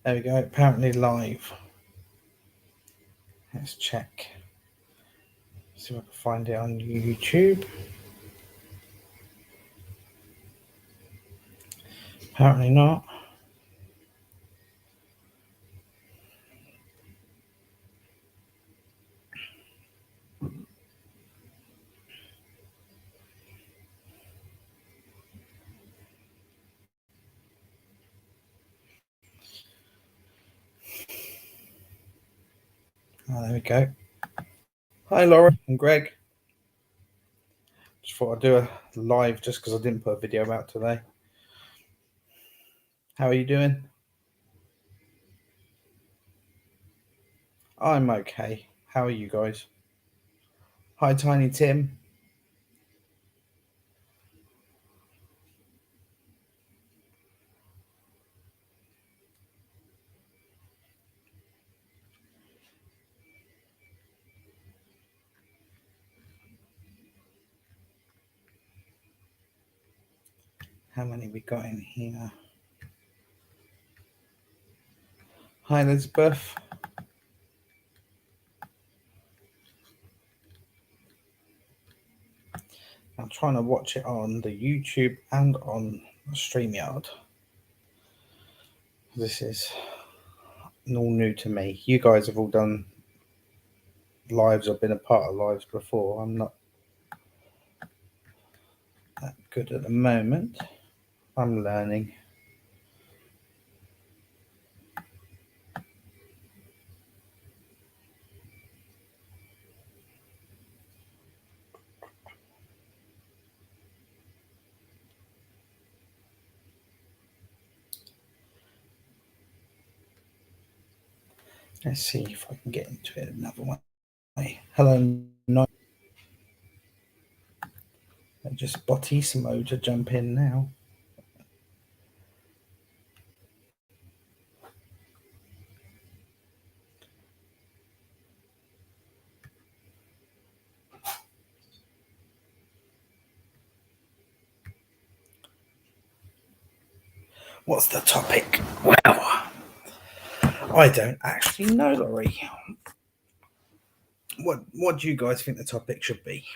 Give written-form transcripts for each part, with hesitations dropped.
There we go, apparently live. Let's check. See if I can find it on YouTube. Apparently not. Oh, there we go. Hi, Laura and Greg. Just thought I'd do a live just because I didn't put a video out today. How are you doing? I'm okay. How are you guys? Hi, Tiny Tim. How many we got in here? Hi, Elizabeth. I'm trying to watch it on the YouTube and on StreamYard. This is all new to me. You guys have all done lives or been a part of lives before. I'm not that good at the moment. I'm learning. Let's see if I can get into it another way. Hello, no. Just Bottissimo to jump in now. What's the topic? Well, I don't actually know, Laurie. What do you guys think the topic should be?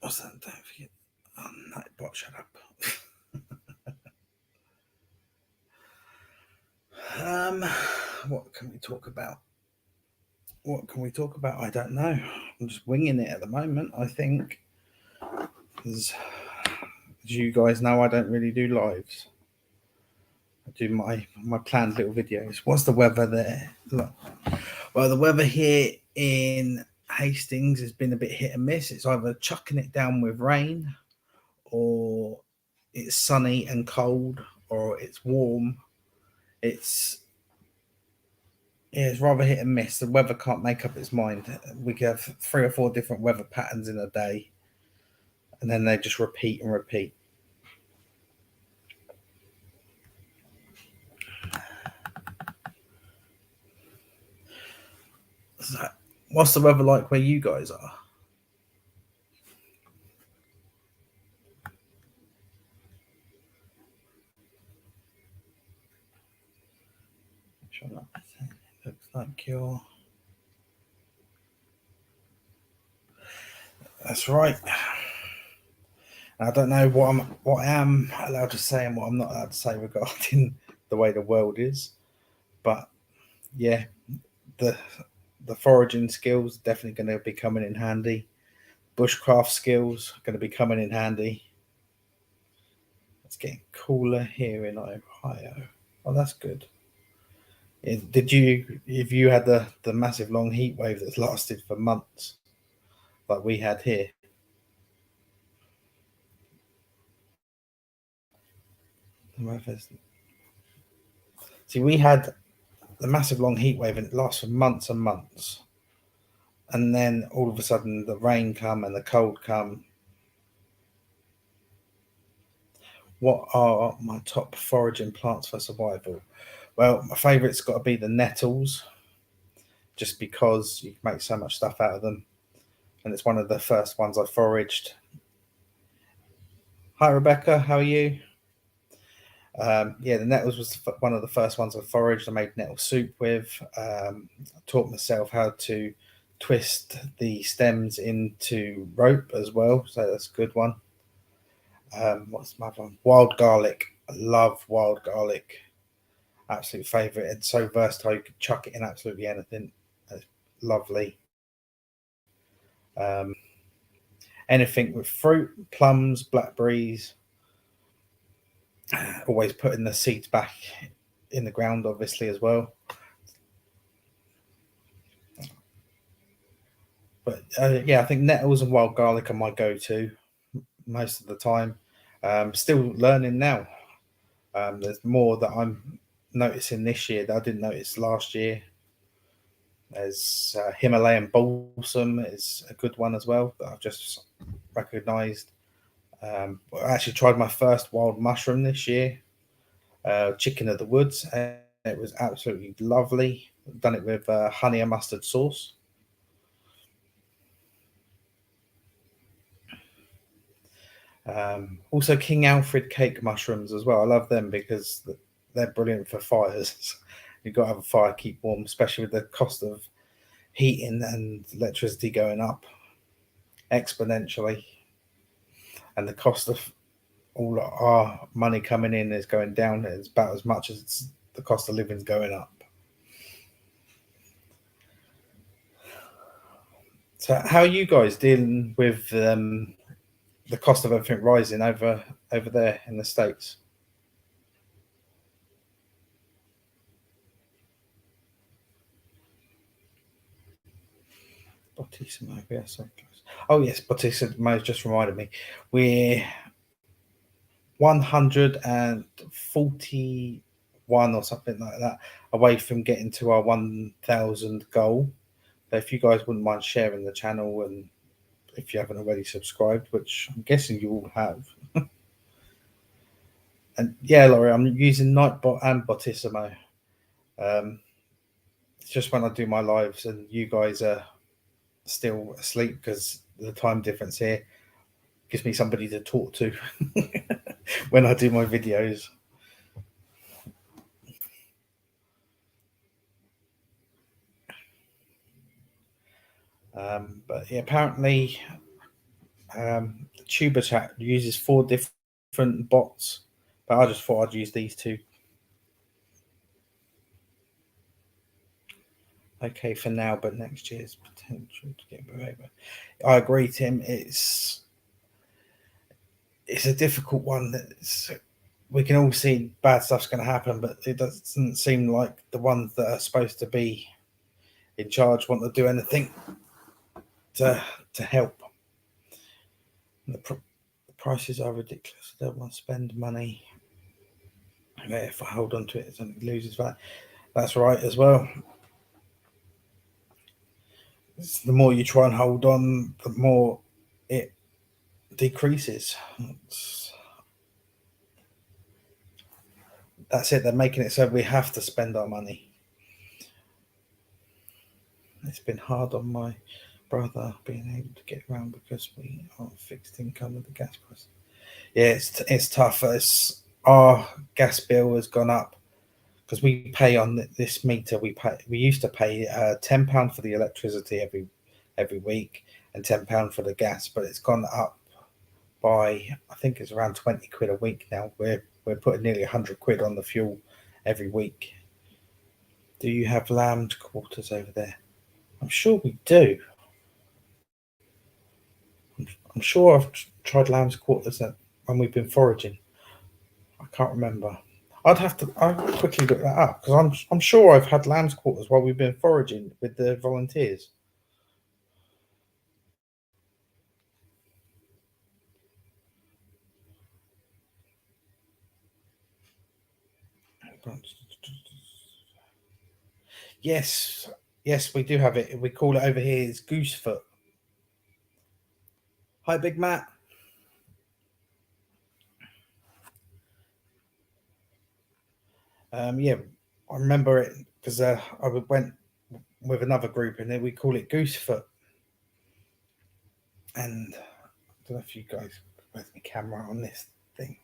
What's that? Don't forget. Oh, Nightbot, shut up. What can we talk about? What can we talk about? I don't know. I'm just winging it at the moment. I think, as you guys know, I don't really do lives. I do my planned little videos. What's the weather there? Look. Well, the weather here in Hastings has been a bit hit and miss. It's either chucking it down with rain, or it's sunny and cold, or it's warm. It's rather hit and miss. The weather can't make up its mind. We could have 3 or 4 different weather patterns in a day, and then they just repeat and repeat. So, what's the weather like where you guys are? Looks like you're. That's right. I don't know what I am allowed to say and what I'm not allowed to say regarding the way the world is, but yeah, the foraging skills definitely going to be coming in handy. Bushcraft skills are going to be coming in handy. It's getting cooler here in Ohio. Oh, that's good. Did you, if you had the massive long heat wave that's lasted for months, like we had here? See, we had the massive long heat wave and it lasts for months and months, and then all of a sudden the rain come and the cold come. What are my top foraging plants for survival? Well, my favourite's got to be the nettles, just because you can make so much stuff out of them, and it's one of the first ones I foraged. Hi, Rebecca. How are you? Yeah, the nettles was one of the first ones I foraged. I made nettle soup with. I taught myself how to twist the stems into rope as well, so that's a good one. What's my other one? Wild garlic. I love wild garlic. Absolute favorite. It's so versatile. You could chuck it in absolutely anything. It's lovely. Um, Anything with fruit, plums, blackberries. Always putting the seeds back in the ground, obviously, as well. But yeah, I think nettles and wild garlic are my go-to most of the time. Still learning now. There's more that I'm noticing this year that I didn't notice last year. There's Himalayan balsam is a good one as well that I've just recognised. I actually tried my first wild mushroom this year, chicken of the woods, and it was absolutely lovely. I've done it with honey and mustard sauce. Also, King Alfred cake mushrooms as well. I love them because they're brilliant for fires. You've got to have a fire, keep warm, especially with the cost of heating and electricity going up exponentially, and the cost of all our money coming in is going down. It's about as much as the cost of living is going up. So, how are you guys dealing with the cost of everything rising over there in the States? Bautista, yes. Oh yes, Bautista just reminded me. We're 141 or something like that away from getting to our 1,000 goal. So if you guys wouldn't mind sharing the channel, and if you haven't already subscribed, which I'm guessing you all have. And yeah, Laurie, I'm using Nightbot and Botissimo. Um, it's just when I do my lives and you guys are still asleep because the time difference here gives me somebody to talk to when I do my videos. But yeah, apparently the Tuber chat uses four different bots, but I just thought I'd use these two. Okay for now, but next year's potential to get over. I agree, Tim. It's a difficult one. We can all see bad stuff's going to happen, but it doesn't seem like the ones that are supposed to be in charge want to do anything to help. The prices are ridiculous. I don't want to spend money. If I hold on to it, it loses value. That's right as well. The more you try and hold on, the more it decreases. That's it. They're making it so we have to spend our money. It's been hard on my brother being able to get around because we aren't fixed income with the gas price. Yeah, it's tough. Our gas bill has gone up because we pay on this meter. We used to pay £10 for the electricity every week and £10 for the gas, but it's gone up by, I think it's around 20 quid a week now. We're putting nearly 100 quid on the fuel every week. Do you have lambed quarters over there? I'm sure we do. I'm sure I've tried lamb's quarters when we've been foraging. I can't remember. I'll quickly look that up because I'm sure I've had lamb's quarters while we've been foraging with the volunteers. Yes, yes, we do have it. We call it over here is goosefoot. Hi, Big Matt. Yeah, I remember it because I went with another group and then we call it goosefoot. And I don't know if you guys with the camera on this. thing.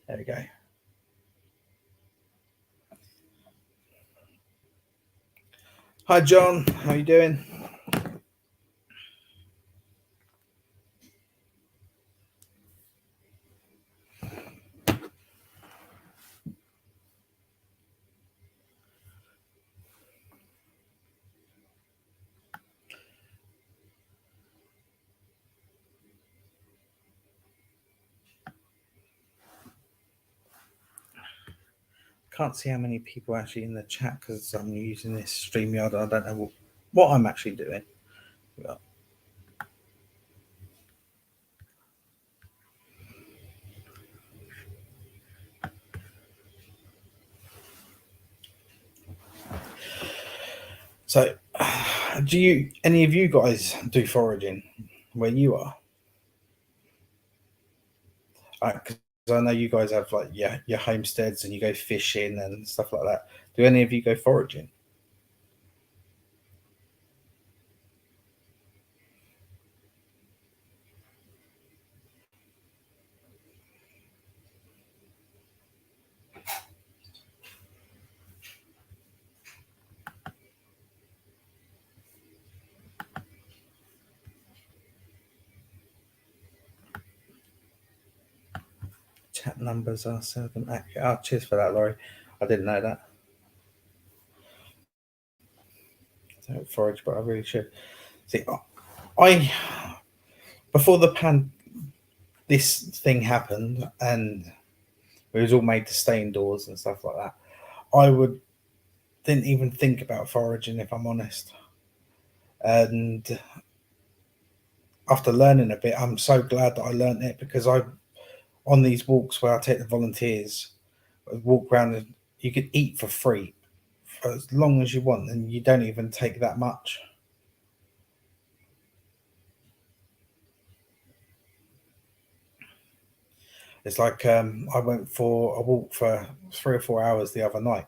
There we go. Hi, John. How you doing? Can't see how many people are actually in the chat because I'm using this StreamYard. I don't know what I'm actually doing. So, do any of you guys do foraging where you are? Because I know you guys have like your homesteads and you go fishing and stuff like that. Do any of you go foraging? Chat numbers are seldom accurate. Oh, cheers for that, Laurie. I didn't know that. I don't forage, but I really should. See, I before this thing happened and we was all made to stay indoors and stuff like that. Didn't even think about foraging, if I'm honest. And after learning a bit, I'm so glad that I learned it, because on these walks where I take the volunteers, I walk around and you could eat for free for as long as you want, and you don't even take that much. It's like I went for a walk for 3 or 4 hours the other night,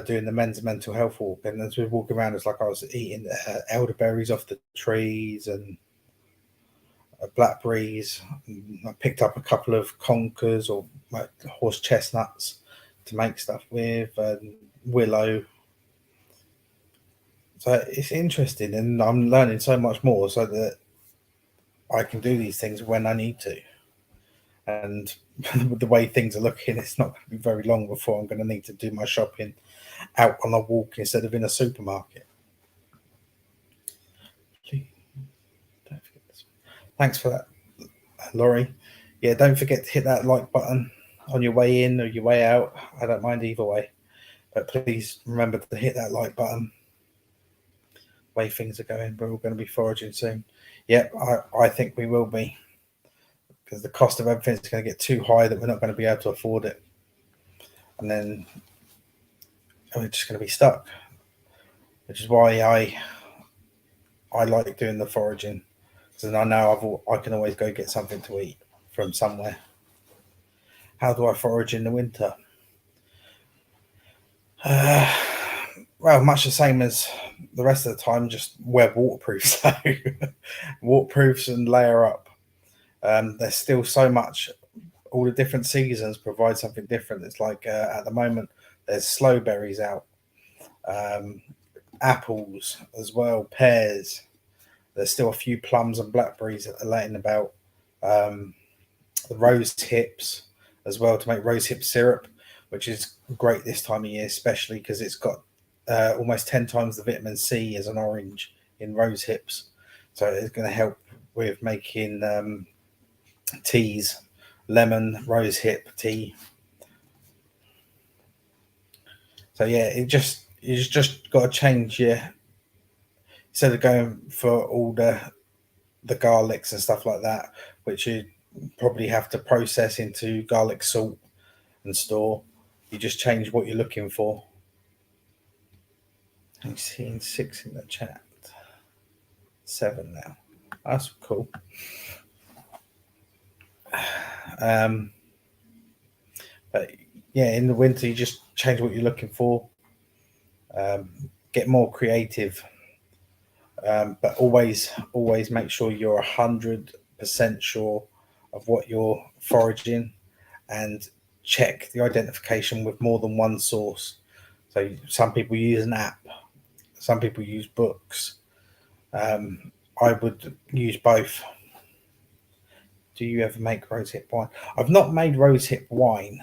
doing the men's mental health walk, and as we were walking around, it's like I was eating elderberries off the trees and blackberries. I picked up a couple of conkers or like horse chestnuts to make stuff with, and willow. So it's interesting, and I'm learning so much more, so that I can do these things when I need to. And with the way things are looking, it's not going to be very long before I'm going to need to do my shopping out on a walk instead of in a supermarket. Thanks for that, Laurie. Yeah, don't forget to hit that like button on your way in or your way out. I don't mind either way, but please remember to hit that like button. Way things are going, we're all going to be foraging soon. Yep, I think we will be, because the cost of everything is going to get too high that we're not going to be able to afford it, and then we're just going to be stuck. Which is why I like doing the foraging, because I know I can always go get something to eat from somewhere. How do I forage in the winter? Well, much the same as the rest of the time, just wear waterproofs. So waterproofs and layer up. There's still so much. All the different seasons provide something different. It's like at the moment there's sloe berries out, apples as well, pears. There's still a few plums and blackberries that are laying about. The rose hips as well, to make rose hip syrup, which is great this time of year, especially because it's got almost 10 times the vitamin C as an orange in rose hips. So it's going to help with making teas, lemon, rose hip tea. So yeah, you just got to change your, instead of going for all the garlics and stuff like that, which you probably have to process into garlic salt and store. You just change what you're looking for. I'm seeing 6 in the chat. 7 now. That's cool. But yeah, in the winter, you just change what you're looking for. Get more creative. But always make sure you're 100% sure of what you're foraging, and check the identification with more than one source. So some people use an app, some people use books. I would use both. Do you ever make rosehip wine? I've not made rosehip wine,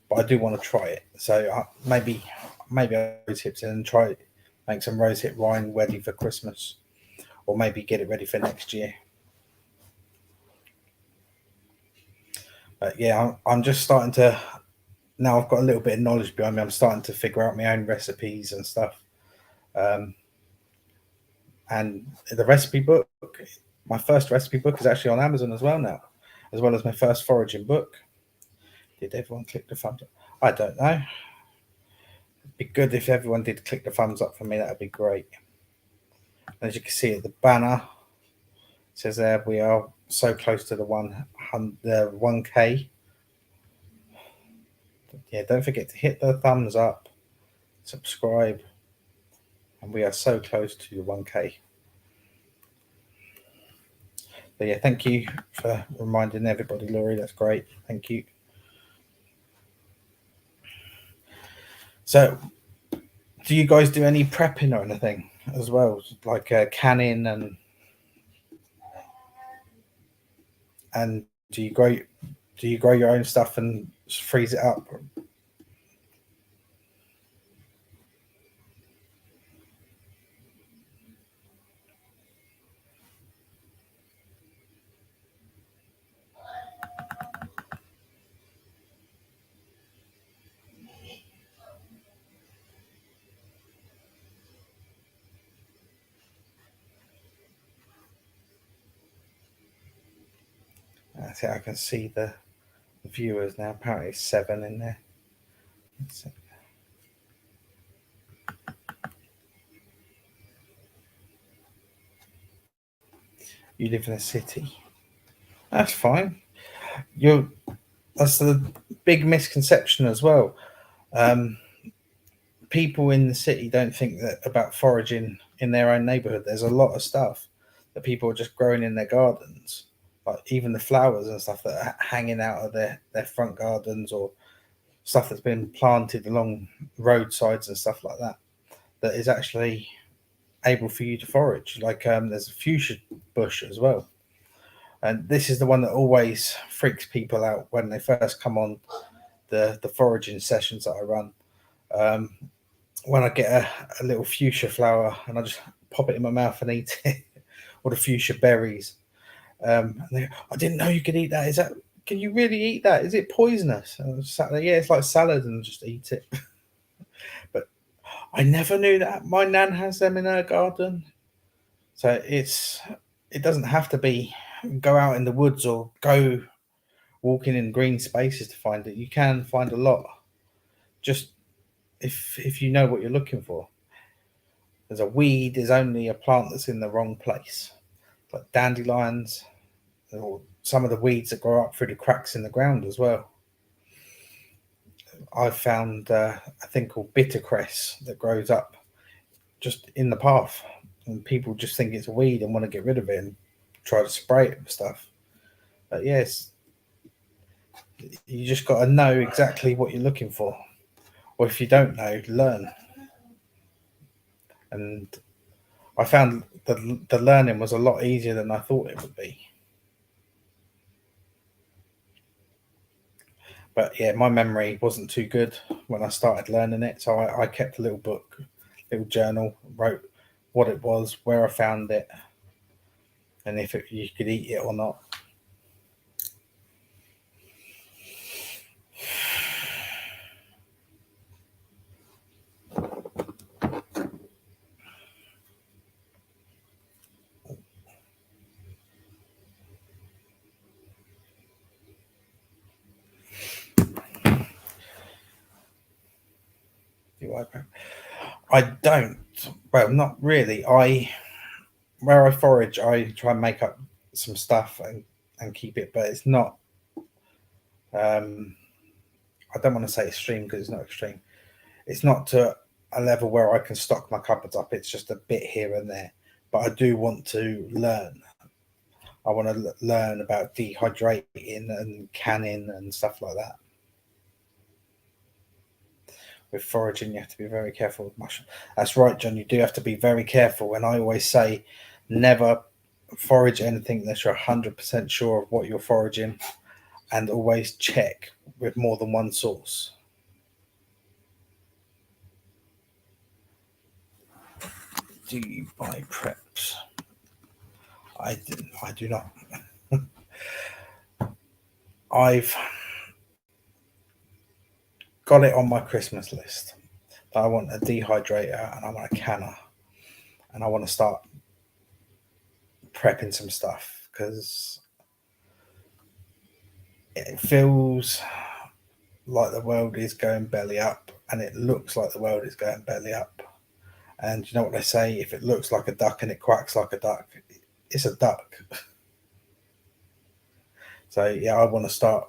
but I do want to try it. So maybe I'll rosehips in and try it, make some rosehip wine ready for Christmas, or maybe get it ready for next year. But yeah, I'm just starting to, now I've got a little bit of knowledge behind me. I'm starting to figure out my own recipes and stuff. And the recipe book, my first recipe book is actually on Amazon as well now, as well as my first foraging book. Did everyone click the thumbs up? I don't know. It'd be good if everyone did click the thumbs up for me. That would be great. As you can see at the banner, it says there we are so close to the 1K. Yeah, don't forget to hit the thumbs up, subscribe, and we are so close to the 1K. But yeah, thank you for reminding everybody, Laurie. That's great. Thank you. So, do you guys do any prepping or anything as well, like canning and do you grow your own stuff and freeze it up? I think I can see the viewers now. Apparently, 7 in there. You live in a city. That's fine. That's the big misconception as well. People in the city don't think that about foraging in their own neighborhood. There's a lot of stuff that people are just growing in their gardens, like even the flowers and stuff that are hanging out of their front gardens, or stuff that's been planted along roadsides and stuff like that, that is actually able for you to forage. Like there's a fuchsia bush as well, and this is the one that always freaks people out when they first come on the foraging sessions that I run. When I get a little fuchsia flower and I just pop it in my mouth and eat it, or the fuchsia berries. And I didn't know you could eat that. Is that, can you really eat that? Is it poisonous? And I was sat there, yeah, it's like salad, and just eat it. But I never knew that. My nan has them in her garden. So it doesn't have to be go out in the woods or go walking in green spaces to find it. You can find a lot, just if you know what you're looking for. There's a weed is only a plant that's in the wrong place, like dandelions, or some of the weeds that grow up through the cracks in the ground as well. I've found a thing called bittercress that grows up just in the path, and people just think it's a weed and want to get rid of it and try to spray it with stuff. But yes, you just got to know exactly what you're looking for, or if you don't know, learn. And I found the learning was a lot easier than I thought it would be. But yeah, my memory wasn't too good when I started learning it, so I kept a little book, little journal, wrote what it was, where I found it, and if you could eat it or not. I don't. Well, not really. Where I forage, I try and make up some stuff and keep it, but it's not. I don't want to say extreme because it's not extreme. It's not to a level where I can stock my cupboards up. It's just a bit here and there. But I do want to learn. I want to learn about dehydrating and canning and stuff like that. With foraging, you have to be very careful with mushroom. That's right, John. You do have to be very careful. And I always say, never forage anything unless you're 100% sure of what you're foraging, and always check with more than one source. Do you buy preps? I do not. I've got it on my Christmas list that I want a dehydrator and I want a canner, and I want to start prepping some stuff because it feels like the world is going belly up, and it looks like the world is going belly up. And you know what they say, if it looks like a duck and it quacks like a duck, it's a duck. So yeah, I want to start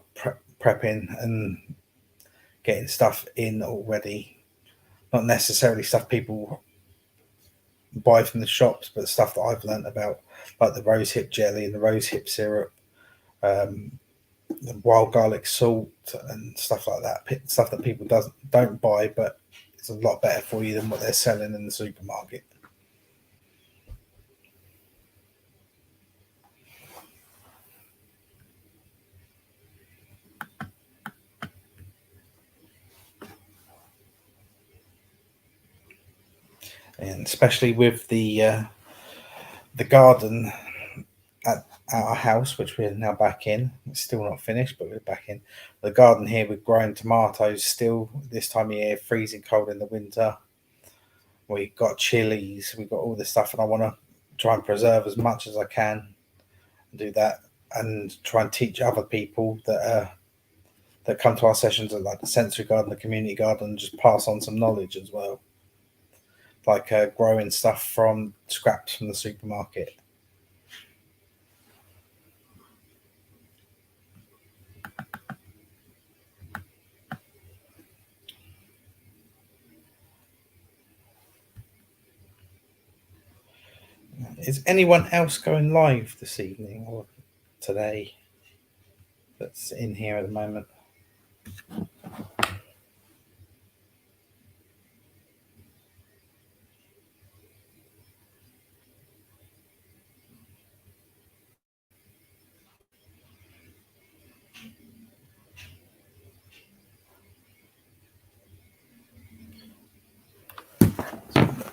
prepping and getting stuff in already, not necessarily stuff people buy from the shops, but stuff that I've learned about, like the rose hip jelly and the rose hip syrup, the wild garlic salt and stuff like that. Stuff that people don't buy, but it's a lot better for you than what they're selling in the supermarket. And especially with the garden at our house, which we're now back in. It's still not finished, but we're back in the garden here. We're growing tomatoes still this time of year, freezing cold in the winter. We got chilies, we got all this stuff, and I want to try and preserve as much as I can, and do that, and try and teach other people that come to our sessions at like the sensory garden, the community garden, and just pass on some knowledge as well, like growing stuff from scraps from the supermarket. Is anyone else going live this evening or today that's in here at the moment?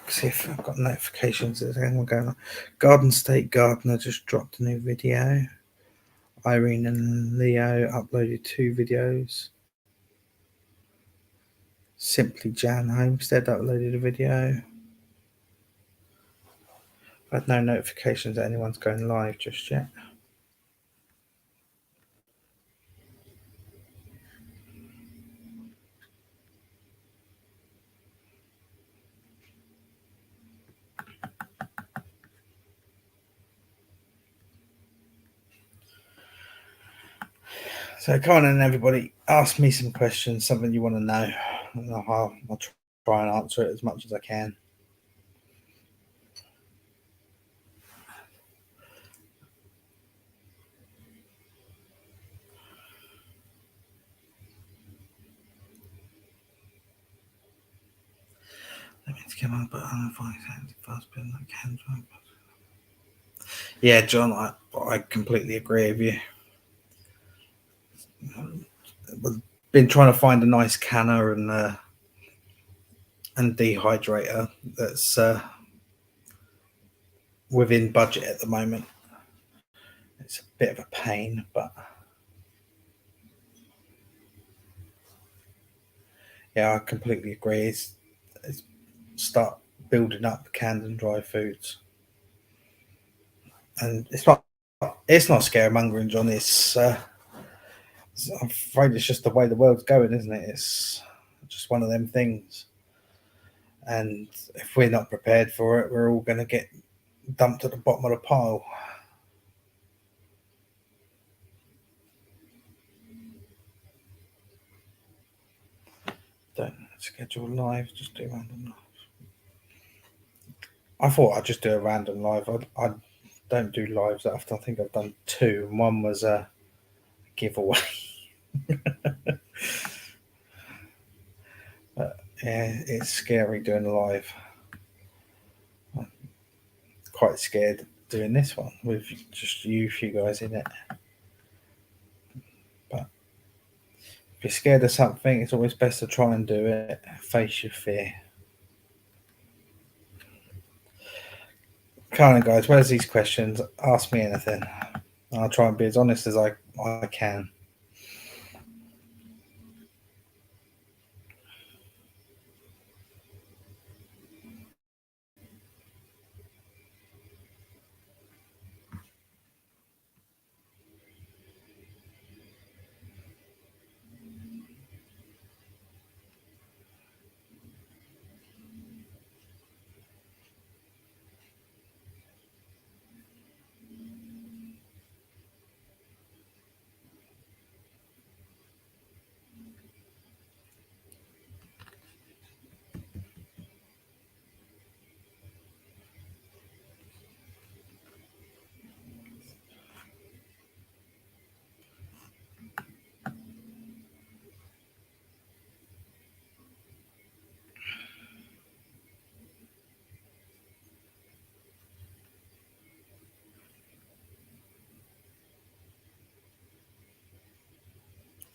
See if I've got notifications. Is anyone going on? Garden State Gardener just dropped a new video. Irene and Leo uploaded 2 videos. Simply Jan Homestead uploaded a video. I've had no notifications that anyone's going live just yet. So come on in, everybody. Ask me some questions, something you want to know, and I'll try and answer it as much as I can. Let me come on, but I'm fast been like hands right. Yeah, John, I completely agree with you. I've been trying to find a nice canner and dehydrator that's within budget at the moment. It's a bit of a pain, but yeah, I completely agree. It's start building up canned and dry foods, and it's not scaremongering, John. I'm afraid it's just the way the world's going, isn't it? It's just one of them things, and if we're not prepared for it, we're all going to get dumped at the bottom of the pile. Don't schedule live, just do random live. I thought I'd just do a random live. I'd don't do lives after. I think I've done two, and one was a giveaway. But yeah, it's scary doing a live. I'm quite scared doing this one with just you few guys in it. But if you're scared of something, it's always best to try and do it. Face your fear. Come on, guys. Where's these questions? Ask me anything. I'll try and be as honest as I can.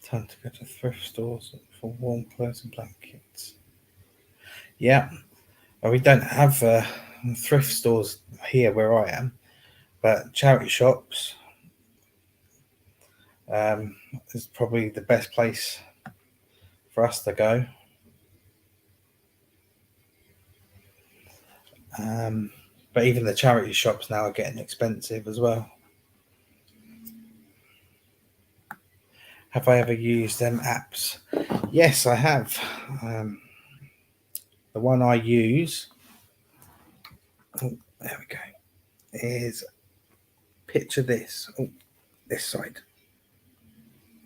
Time to go to thrift stores for warm clothes and blankets. Yeah, we don't have thrift stores here where I am, but charity shops is probably the best place for us to go. But even the charity shops now are getting expensive as well. Have I ever used them apps? Yes, I have. The one I use, oh, there we go, is picture this. Oh, this side.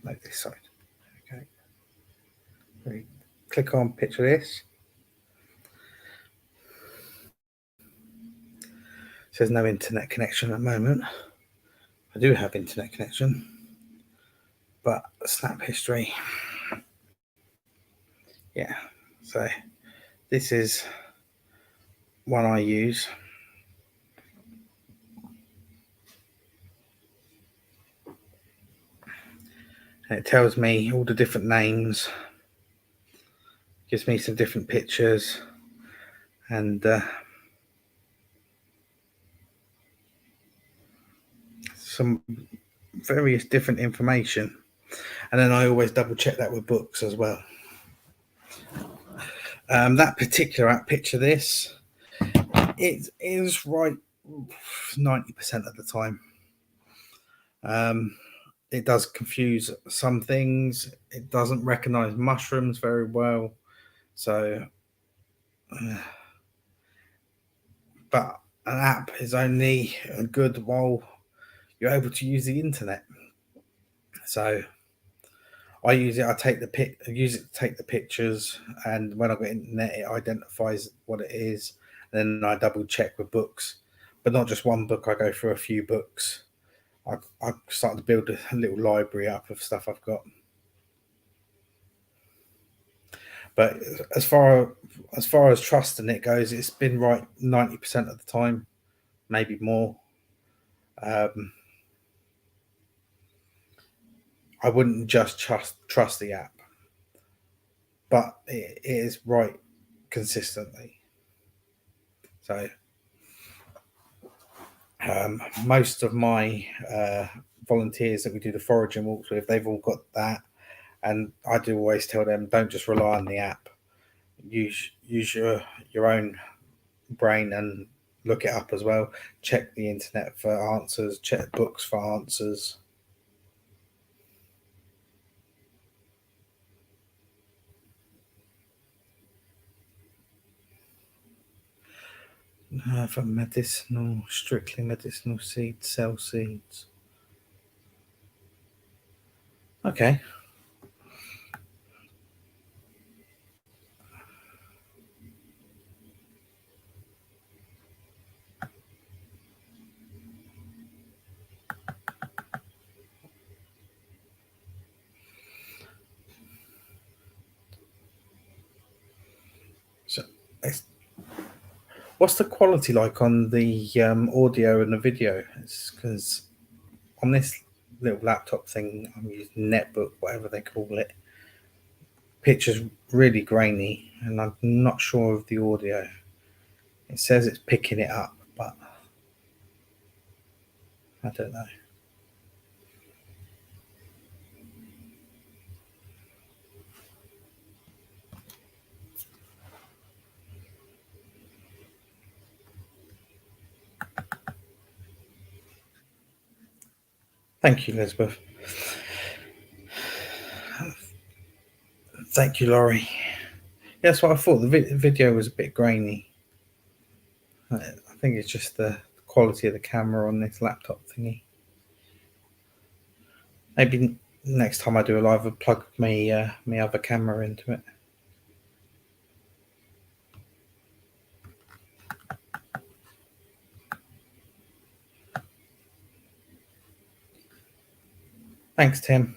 No, this side. Okay. Click on picture this. It says no internet connection at the moment. I do have internet connection, but snap history. Yeah. So this is one I use. And it tells me all the different names, gives me some different pictures, and some various different information. And then I always double check that with books as well. That particular app, picture this, it is right 90% of the time. It does confuse some things. It doesn't recognize mushrooms very well. So, but an app is only good while you're able to use the internet. So I use it. I use it to take the pictures, and when I get internet, it identifies what it is. And then I double check with books, but not just one book. I go through a few books. I started to build a little library up of stuff I've got. But as far as trusting it goes, it's been right 90% of the time, maybe more. I wouldn't just trust the app, but it is right consistently. So most of my volunteers that we do the foraging walks with, they've all got that, and I do always tell them, don't just rely on the app. Use your own brain and look it up as well. Check the internet for answers. Check books for answers. For strictly medicinal seeds, cell seeds. Okay. What's the quality like on the audio and the video? It's because on this little laptop thing, I'm using Netbook, whatever they call it. Picture's really grainy, and I'm not sure of the audio. It says it's picking it up, but I don't know. Thank you, Elizabeth. Thank you, Laurie. That's what I thought. The video was a bit grainy. I think it's just the quality of the camera on this laptop thingy. Maybe next time I do a live, I'll plug me other camera into it. Thanks, Tim.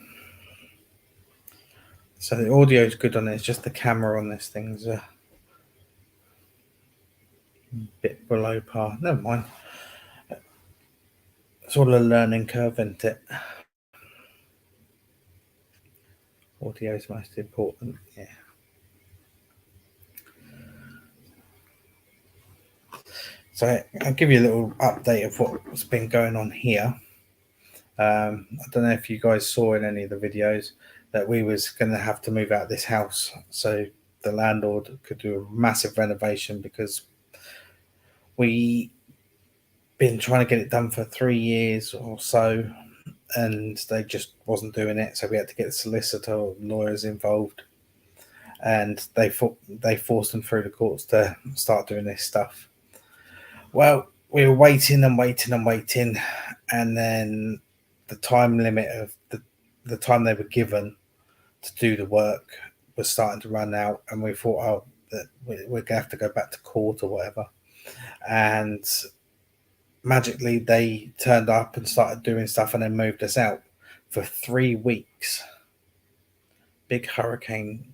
So the audio is good on it. It's just the camera on this thing's a bit below par. Never mind. It's all a learning curve, isn't it? Audio is most important. Yeah. So I'll give you a little update of what's been going on here. I don't know if you guys saw in any of the videos that we was going to have to move out of this house so the landlord could do a massive renovation, because we been trying to get it done for 3 years or so, and they just wasn't doing it. So we had to get the solicitor or lawyers involved, and they forced them through the courts to start doing this stuff. Well, we were waiting and waiting and waiting, and then the time limit of the time they were given to do the work was starting to run out, and we thought, oh, that we're gonna have to go back to court or whatever. And magically, they turned up and started doing stuff, and then moved us out for 3 weeks. Big hurricane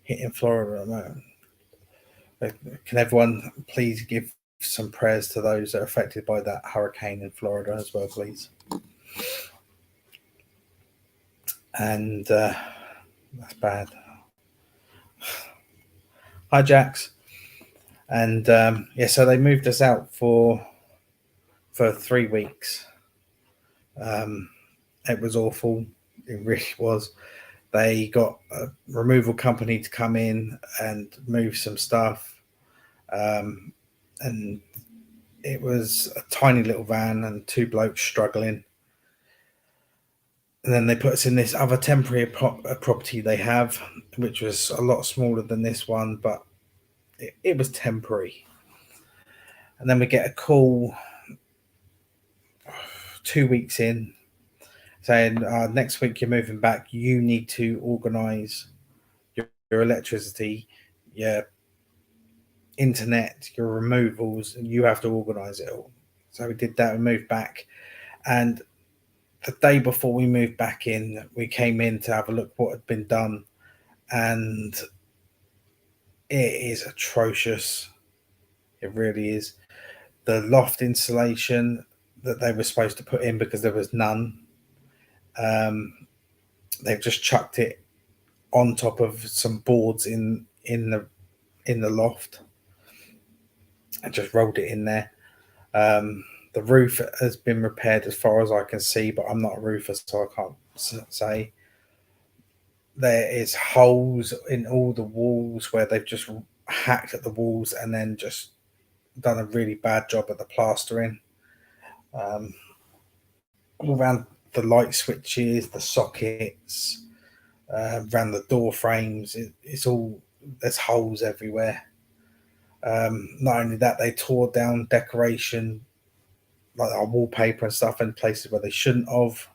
hitting Florida at the moment. Can everyone please give some prayers to those that are affected by that hurricane in Florida as well, please? And that's bad. Hi, Jax. And so they moved us out for 3 weeks. It was awful. It really was. They got a removal company to come in and move some stuff. And it was a tiny little van and 2 blokes struggling. And then they put us in this other temporary property they have, which was a lot smaller than this one, but it was temporary. And then we get a call 2 weeks in saying, next week you're moving back. You need to organise your electricity, your internet, your removals, and you have to organise it all. So we did that and moved back. And the day before we moved back in, we came in to have a look what had been done, and it is atrocious. It really is. The loft insulation that they were supposed to put in, because there was none, they've just chucked it on top of some boards in the loft and just rolled it in there. The roof has been repaired as far as I can see, but I'm not a roofer, so I can't say. There is holes in all the walls where they've just hacked at the walls and then just done a really bad job at the plastering. All around the light switches, the sockets, around the door frames, it's all, there's holes everywhere. Not only that, they tore down decoration, like our wallpaper and stuff, in places where they shouldn't have.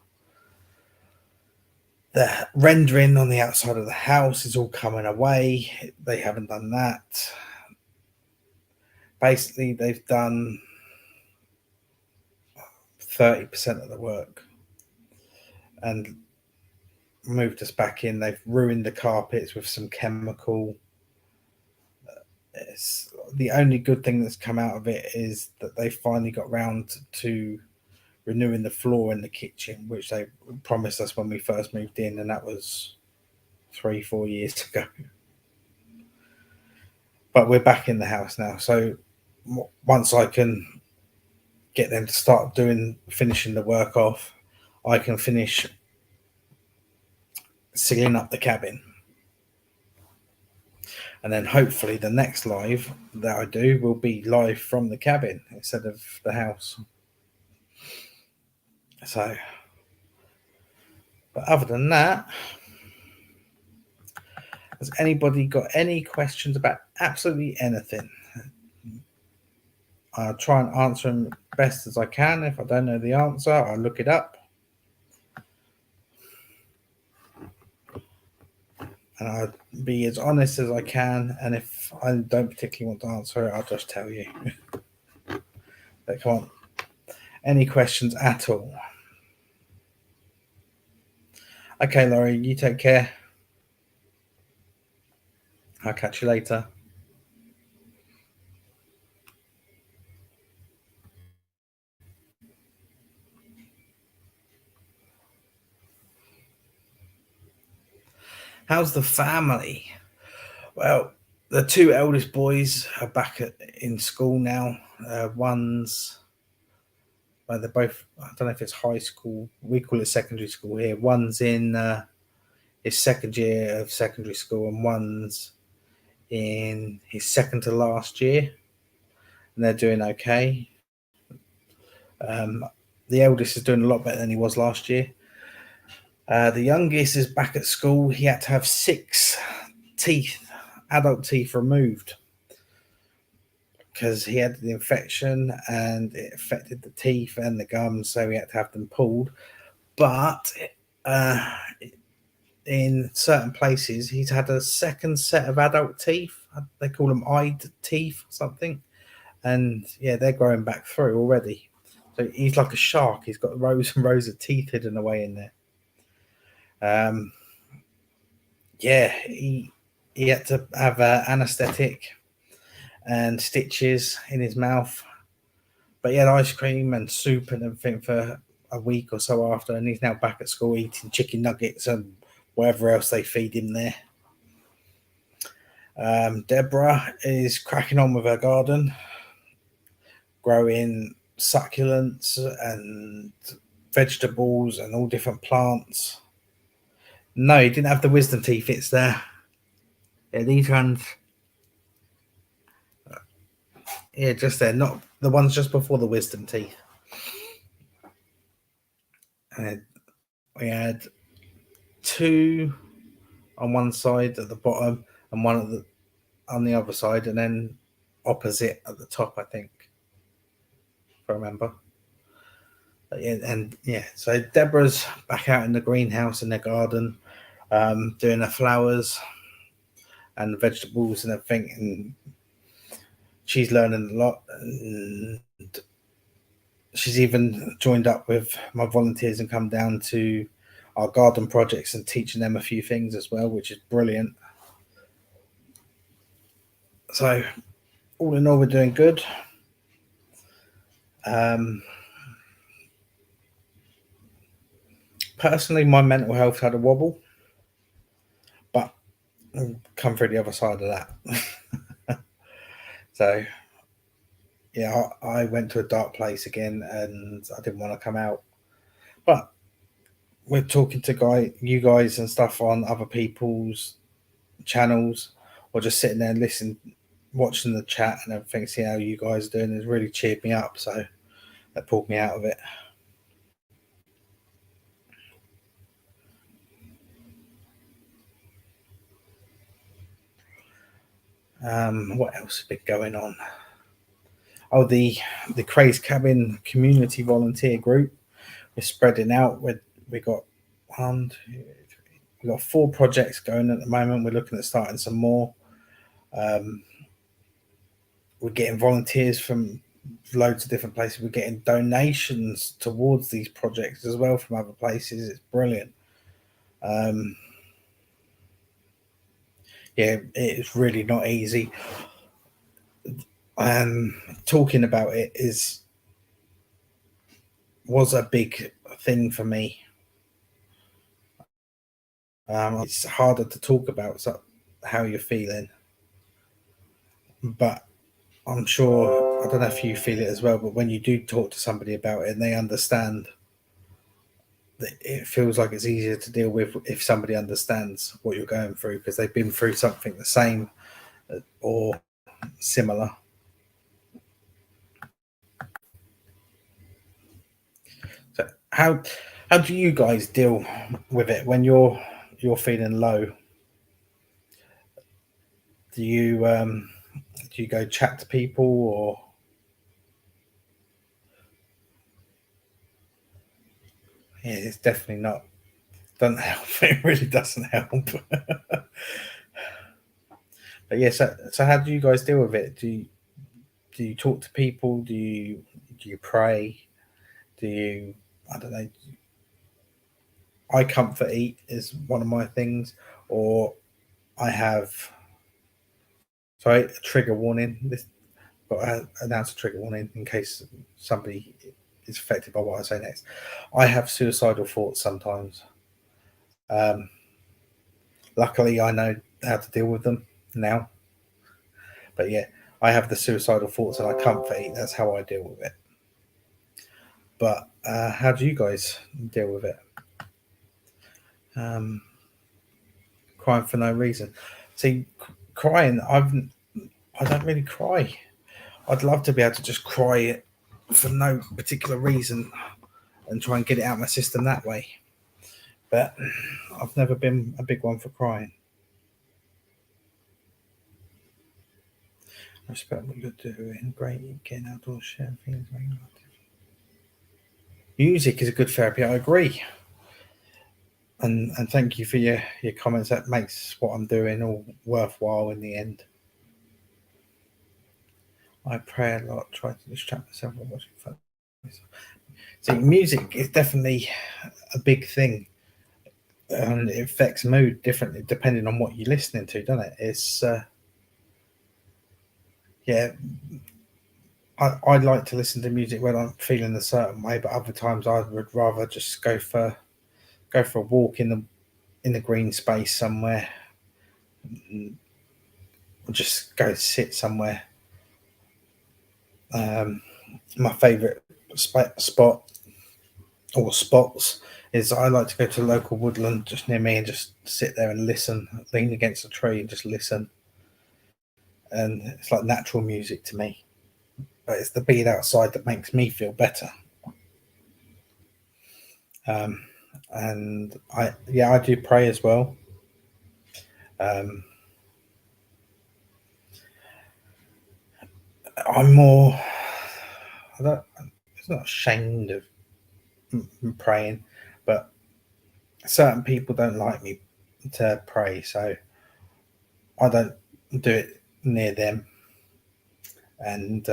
The rendering on the outside of the house is all coming away. They haven't done that. Basically, they've done 30% of the work and moved us back in. They've ruined the carpets with some chemical. the only good thing that's come out of it is that they finally got round to renewing the floor in the kitchen, which they promised us when we first moved in, and that was 3-4 years ago. But we're back in the house now, so once I can get them to start finishing the work off, I can finish sealing up the cabin. And then hopefully the next live that I do will be live from the cabin instead of the house. So, but other than that, has anybody got any questions about absolutely anything? I'll try and answer them best as I can. If I don't know the answer, I'll look it up. And I'll be as honest as I can. And if I don't particularly want to answer it, I'll just tell you. But come on. Any questions at all? Okay, Laurie, you take care. I'll catch you later. How's the family? Well, the two eldest boys are back in school now. One's, well, they're both, I don't know if it's high school. We call it secondary school here. One's in his second year of secondary school, and one's in his second to last year. And they're doing okay. The eldest is doing a lot better than he was last year. The youngest is back at school. He had to have 6 teeth, adult teeth, removed because he had the infection and it affected the teeth and the gums, so he had to have them pulled. But in certain places, he's had a second set of adult teeth. They call them eyed teeth or something. And yeah, they're growing back through already. So he's like a shark. He's got rows and rows of teeth hidden away in there. Yeah, he had to have anaesthetic and stitches in his mouth. But he had ice cream and soup and everything for a week or so after, and he's now back at school eating chicken nuggets and whatever else they feed him there. Deborah is cracking on with her garden, growing succulents and vegetables and all different plants. No, he didn't have the wisdom teeth. It's there. Yeah, these ones. Yeah, just there, not the ones just before the wisdom teeth. And we had 2 on one side at the bottom and one on the other side, and then opposite at the top, I think, if I remember. But yeah, and yeah, so Deborah's back out in the greenhouse in their garden, doing her flowers and vegetables and everything, and she's learning a lot. And she's even joined up with my volunteers and come down to our garden projects and teaching them a few things as well, which is brilliant. So all in all, we're doing good. Personally, my mental health had a wobble, but I'll come through the other side of that. So yeah, I went to a dark place again and I didn't want to come out. But we're talking to you guys and stuff on other people's channels, or just sitting there and listening, watching the chat and everything, see how you guys are doing, has really cheered me up. So that pulled me out of it. What else has been going on? Oh, the Craze Cabin community volunteer group. We're spreading out. We got 1, 2, 3. We got 4 projects going at the moment. We're looking at starting some more. We're getting volunteers from loads of different places. We're getting donations towards these projects as well from other places. It's brilliant. Yeah, it's really not easy. talking about it was a big thing for me. It's harder to talk about how you're feeling, but I'm sure, I don't know if you feel it as well, but when you do talk to somebody about it and they understand, that it feels like it's easier to deal with if somebody understands what you're going through because they've been through something the same or similar. So how do you guys deal with it when you're feeling low? Do you go chat to people, or yeah, it's definitely not, doesn't help. It really doesn't help. But yeah, so how do you guys deal with it? Do you talk to people? Do you pray? Do you, I don't know, I comfort eat is one of my things, or I have, sorry, a trigger warning. This, but I announce a trigger warning in case somebody is affected by what I say next. I have suicidal thoughts sometimes. Um, Luckily, I know how to deal with them now. But yeah, I have the suicidal thoughts and I comfort eat. That's how I deal with it. But how do you guys deal with it? Um, Crying for no reason. See, crying, I don't really cry. I'd love to be able to just cry for no particular reason and try and get it out of my system that way. But I've never been a big one for crying. Respect what you're doing. Great, getting outdoors, sharing things. Music is a good therapy. I agree. And thank you for your comments. That makes what I'm doing all worthwhile in the end. I pray a lot, try to distract myself while watching fun. See, music is definitely a big thing, and it affects mood differently depending on what you're listening to, doesn't it? It's yeah, I like to listen to music when I'm feeling a certain way, but other times I would rather just go for a walk in the green space somewhere, and just go sit somewhere. Um, my favourite spot or spots is I like to go to a local woodland just near me and just sit there and listen, lean against a tree and just listen. And it's like natural music to me. But it's the being outside that makes me feel better. Um, and I do pray as well. Um, I'm more, I don't, it's not ashamed of praying, but certain people don't like me to pray, so I don't do it near them. And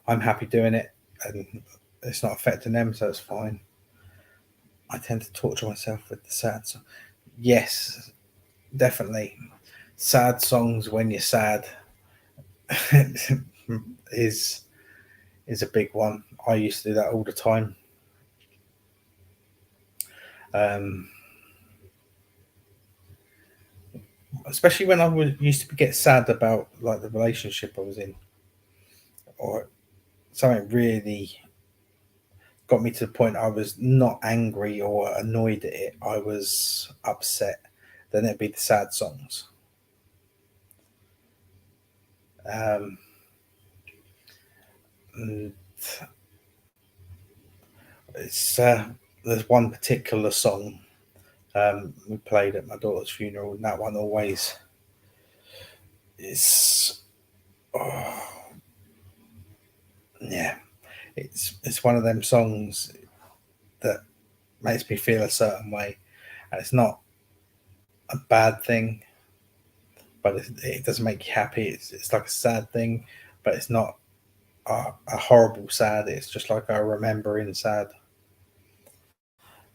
I'm happy doing it, and it's not affecting them, so it's fine. I tend to torture myself with the sad song. Yes, definitely. Sad songs when you're sad is is a big one. I used to do that all the time. Um, Especially when I was used to get sad about like the relationship I was in, or something really got me to the point I was not angry or annoyed at it. I was upset. Then it'd be the sad songs. Um, and it's there's one particular song we played at my daughter's funeral, and that one always is. Oh, yeah, it's one of them songs that makes me feel a certain way, and it's not a bad thing, but it doesn't make you happy. It's like a sad thing, but it's not a horrible sad. It's just like a remembering sad,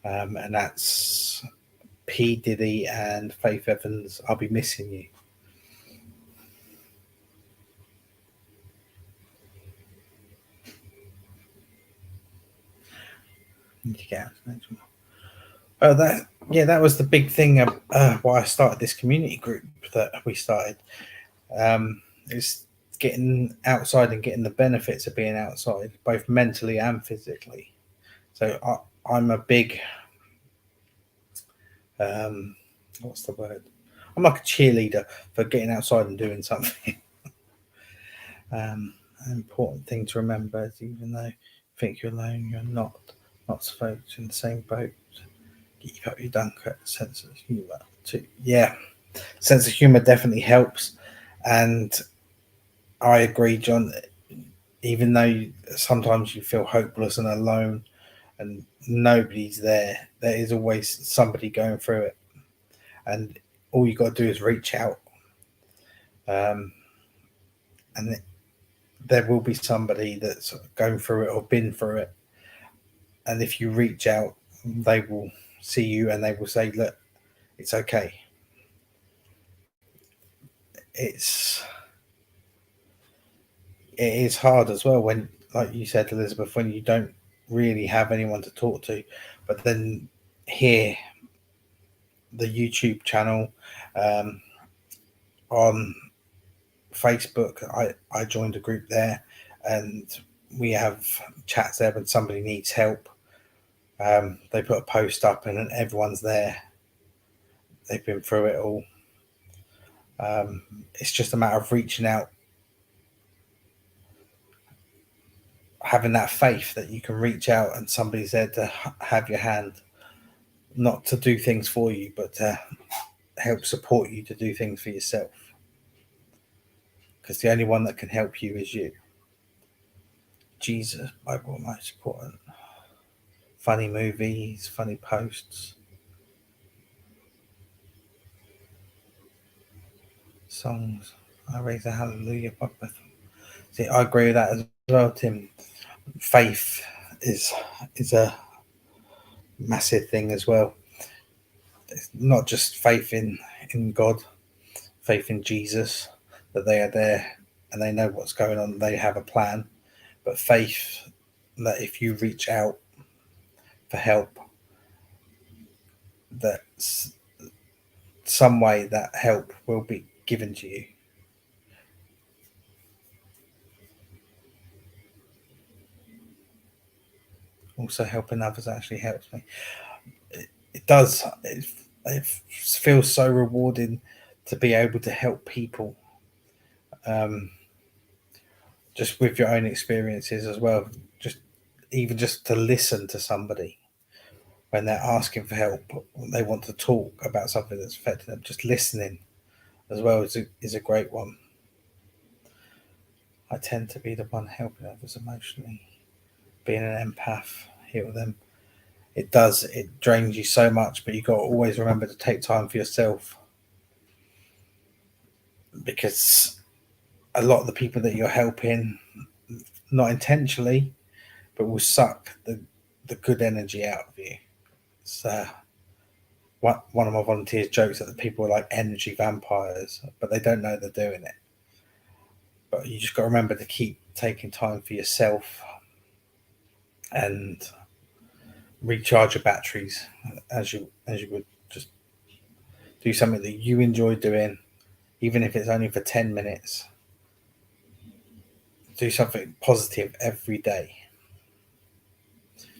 and that's P Diddy and Faith Evans. I'll be missing you. get out. That was the big thing. Why I started this community group that we started. Is getting outside and getting the benefits of being outside, both mentally and physically. So I'm a big, what's the word? I'm like a cheerleader for getting outside and doing something. An important thing to remember is even though you think you're alone, you're not. Lots of folks in the same boat. Keep up your Dunkirk sense of humour too. Yeah, sense of humour definitely helps, and I agree, John. Even though sometimes you feel hopeless and alone, and nobody's there, there is always somebody going through it, and all you got to do is reach out, and there will be somebody that's going through it or been through it, and if you reach out, they will see you and they will say, "Look, it's okay." It is hard as well when, like you said, Elizabeth, when you don't really have anyone to talk to, but then here, the YouTube channel, um, on Facebook, I joined a group there, and we have chats there when somebody needs help. They put a post up and everyone's there. They've been through it all. It's just a matter of reaching out, having that faith that you can reach out and somebody's there to have your hand, not to do things for you, but to help support you to do things for yourself. Because the only one that can help you is you. Jesus, Bible, most important. Funny movies, funny posts, songs. I raise a hallelujah. See, I agree with that as well, Tim. Faith is a massive thing as well. It's not just faith in God, faith in Jesus, that they are there and they know what's going on, they have a plan, but faith that if you reach out for help, that some way that help will be given to you. Also, helping others actually helps me. It does. It feels so rewarding to be able to help people, um, just with your own experiences as well. Just even just to listen to somebody when they're asking for help, they want to talk about something that's affecting them. Just listening as well is a great one. I tend to be the one helping others emotionally, being an empath, heal them. It does. It drains you so much, but you got to always remember to take time for yourself, because a lot of the people that you're helping, not intentionally, but will suck the good energy out of you. So one of my volunteers jokes that the people are like energy vampires, but they don't know they're doing it. But you just got to remember to keep taking time for yourself and recharge your batteries as you would just do something that you enjoy doing, even if it's only for 10 minutes. Do something positive every day.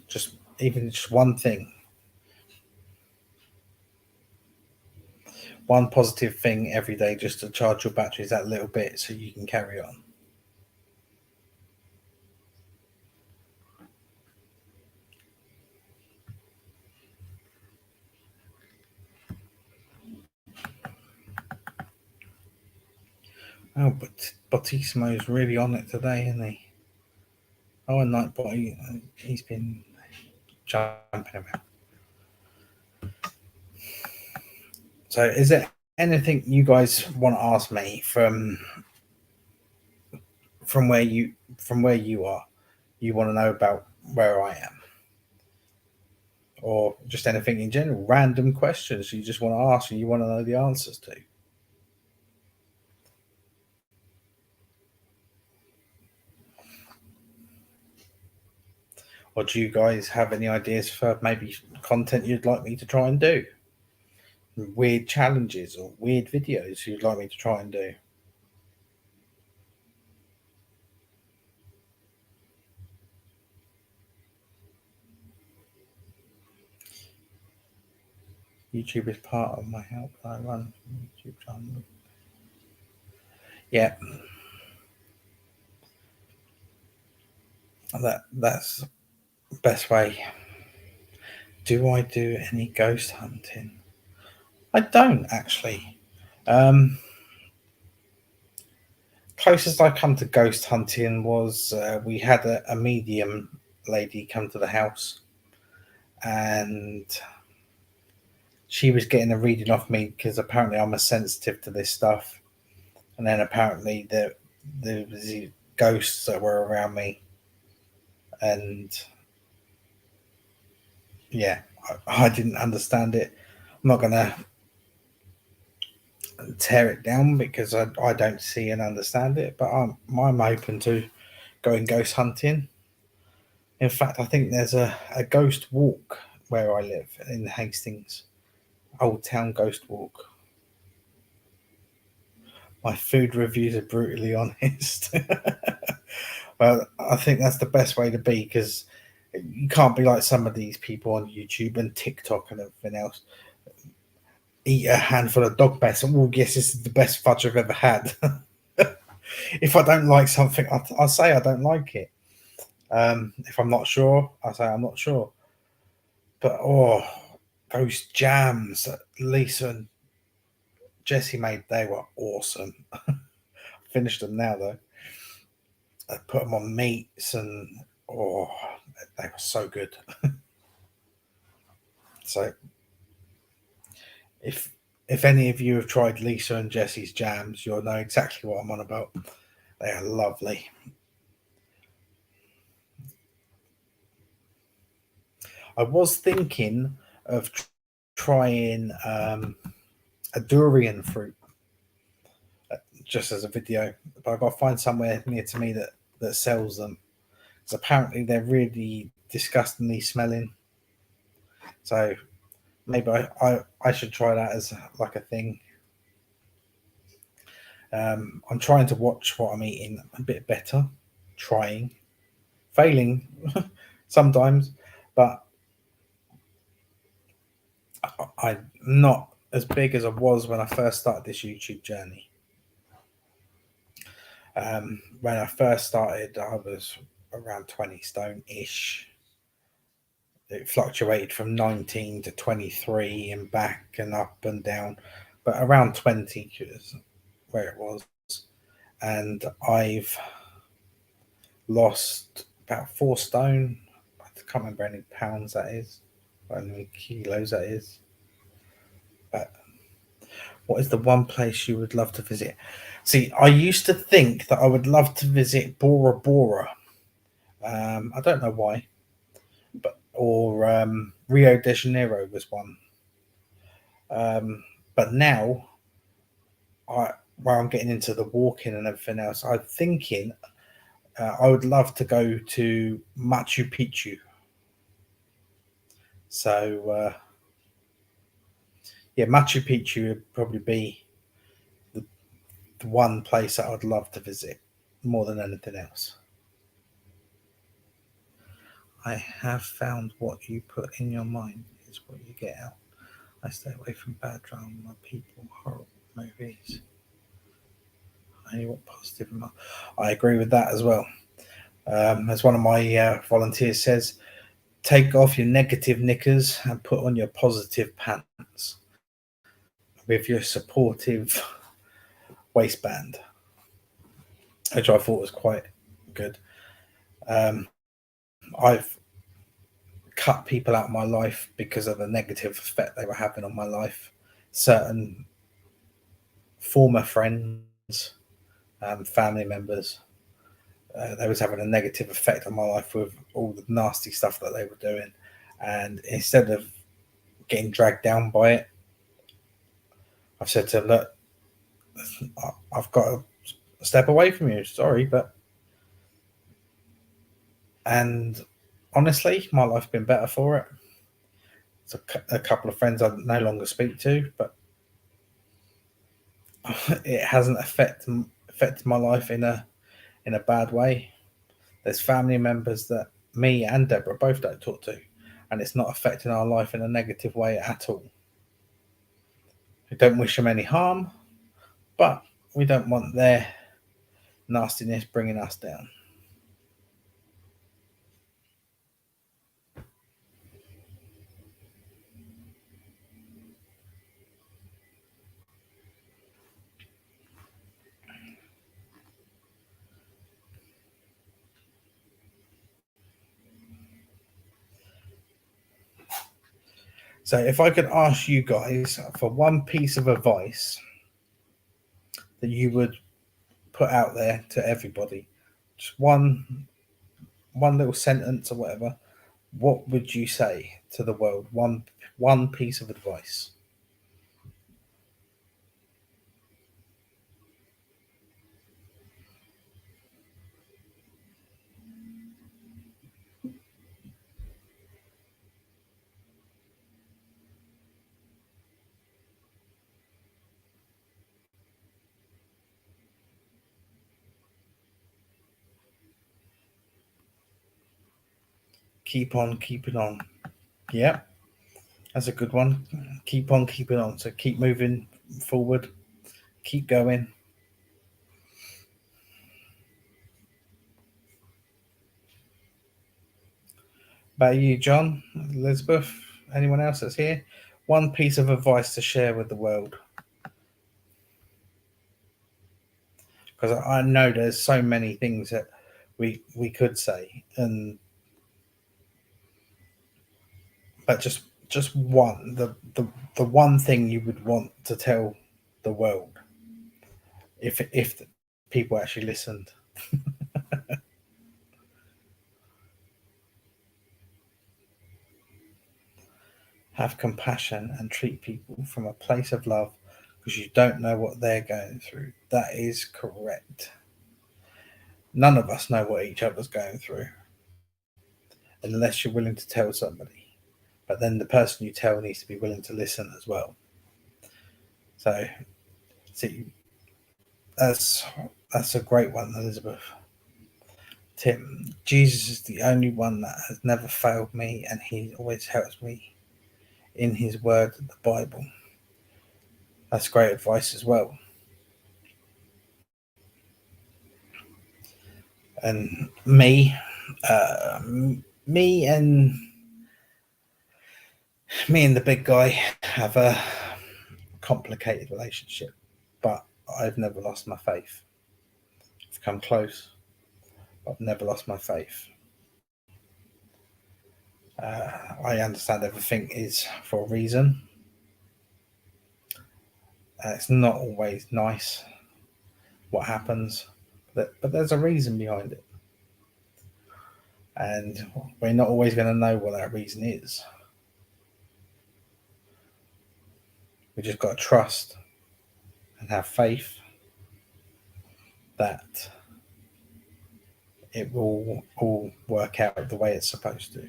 Just one thing. One positive thing every day just to charge your batteries that little bit so you can carry on. Oh, but Batismo's really on it today, isn't he? Oh, and Nightbot, he's been jumping about. So, is there anything you guys want to ask me from where you are? You want to know about where I am, or just anything in general? Random questions you just want to ask and you want to know the answers to. Or do you guys have any ideas for maybe content you'd like me to try and do? Weird challenges or weird videos you'd like me to try and do? YouTube is part of my help. I run YouTube channel. Yeah, that's the best way. Do I do any ghost hunting? I don't actually. Um, Closest I come to ghost hunting was we had a medium lady come to the house, and she was getting a reading off me because apparently I'm a sensitive to this stuff, and then apparently there was these ghosts that were around me, and yeah, I didn't understand it. I'm not gonna tear it down because I don't see and understand it, but I'm open to going ghost hunting. In fact, I think there's a ghost walk where I live in Hastings, Old Town Ghost Walk. My food reviews are brutally honest. Well, I think that's the best way to be because you can't be like some of these people on YouTube and TikTok and everything else. Eat a handful of dog mess and, well, yes, this is the best fudge I've ever had. If I don't like something, I'll say I don't like it. If I'm not sure, I'll say I'm not sure. But those jams that Lisa and Jessie made, they were awesome. Finished them now though. I put them on meats and they were so good. So if any of you have tried Lisa and Jessie's jams, you'll know exactly what I'm on about. They are lovely. I was thinking of trying a durian fruit just as a video, but I've got to find somewhere near to me that sells them. Because apparently they're really disgustingly smelling. So maybe I should try that as like a thing. I'm trying to watch what I'm eating a bit better, trying, failing sometimes, but I'm not as big as I was when I first started this YouTube journey. When I first started, I was around 20 stone ish. It fluctuated from 19 to 23 and back and up and down, but around 20 is where it was. And I've lost about 4 stone. I can't remember how many pounds that is, how many kilos that is. But what is the one place you would love to visit? See, I used to think that I would love to visit Bora Bora. I don't know why, or Rio de Janeiro was one. But now, where I'm getting into the walking and everything else, I'm thinking I would love to go to Machu Picchu. So, yeah, Machu Picchu would probably be the one place that I'd love to visit more than anything else. I have found what you put in your mind is what you get out. I stay away from bad drama, people, horrible movies. I want positive. I agree with that as well. As one of my volunteers says, take off your negative knickers and put on your positive pants with your supportive waistband, which I thought was quite good. I've cut people out of my life because of the negative effect they were having on my life. Certain former friends, family members, they was having a negative effect on my life with all the nasty stuff that they were doing. And instead of getting dragged down by it, I've said to them, look, I've got to step away from you. Sorry, and honestly, my life's been better for it. It's a couple of friends I no longer speak to, but it hasn't affected my life in a bad way. There's family members that me and Deborah both don't talk to, and it's not affecting our life in a negative way at all. We don't wish them any harm, but we don't want their nastiness bringing us down. So, if I could ask you guys for one piece of advice that you would put out there to everybody, just one little sentence or whatever, what would you say to the world? One piece of advice. Keep on keeping on. Yeah, that's a good one. Keep on keeping on. So keep moving forward. Keep going. About you, John, Elizabeth, anyone else that's here? One piece of advice to share with the world. Because I know there's so many things that we could say, and but just one, the one thing you would want to tell the world, if people actually listened. Have compassion and treat people from a place of love, because you don't know what they're going through. That is correct. None of us know what each other's going through unless you're willing to tell somebody. But then the person you tell needs to be willing to listen as well. So, see, that's a great one, Elizabeth. Tim, Jesus is the only one that has never failed me, and he always helps me in his word, the Bible. That's great advice as well. And uh, me and me and the big guy have a complicated relationship, but I've never lost my faith. I've come close, but I've never lost my faith. I understand everything is for a reason. It's not always nice what happens, but there's a reason behind it. And we're not always going to know what that reason is. We just got to trust and have faith that it will all work out the way it's supposed to.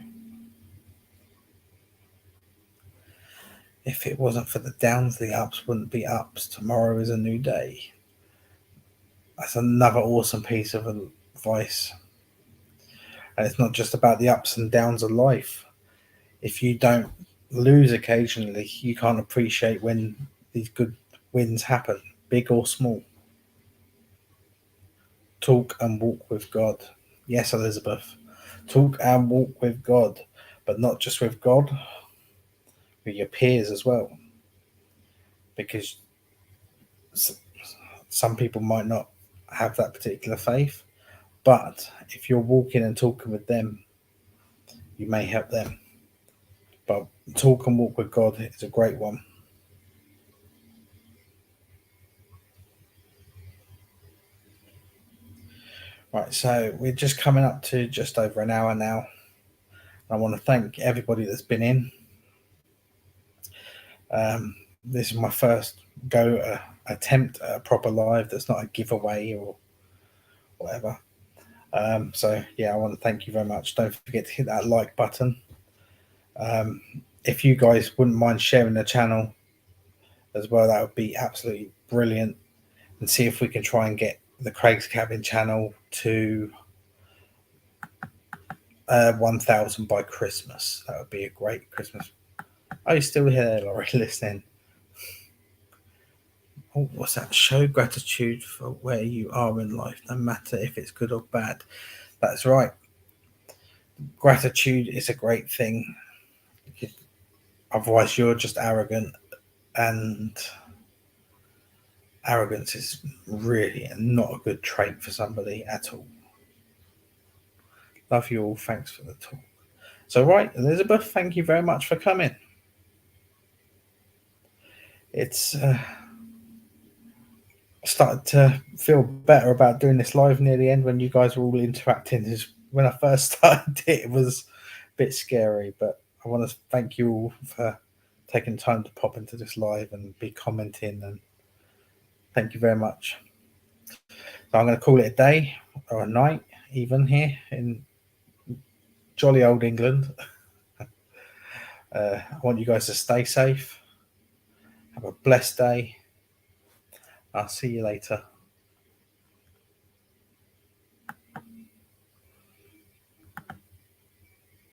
If it wasn't for the downs, the ups wouldn't be ups. Tomorrow is a new day. That's another awesome piece of advice. And it's not just about the ups and downs of life. If you don't lose occasionally, you can't appreciate when these good wins happen, big or small. Talk and walk with God. Yes, Elizabeth. Talk and walk with God, but not just with God, with your peers as well. Because some people might not have that particular faith, but if you're walking and talking with them, you may help them. But talk and walk with God is a great one. Right, so we're just coming up to just over an hour now. I want to thank everybody that's been in. This is my first attempt at a proper live that's not a giveaway or whatever. So yeah, I want to thank you very much. Don't forget to hit that like button. If you guys wouldn't mind sharing the channel as well, that would be absolutely brilliant. And see if we can try and get the Craig's Cabin channel to 1,000 by Christmas. That would be a great Christmas. Are you still here, Laurie, listening? Oh, what's that? Show gratitude for where you are in life, no matter if it's good or bad. That's right. Gratitude is a great thing. Otherwise, you're just arrogant, and arrogance is really not a good trait for somebody at all. Love you all. Thanks for the talk. So, right, Elizabeth, thank you very much for coming. It's started to feel better about doing this live near the end when you guys were all interacting. Is when I first started it was a bit scary, but I want to thank you all for taking time to pop into this live and be commenting, and thank you very much. So I'm going to call it a day or a night, even here in jolly old England. I want you guys to stay safe. Have a blessed day. I'll see you later.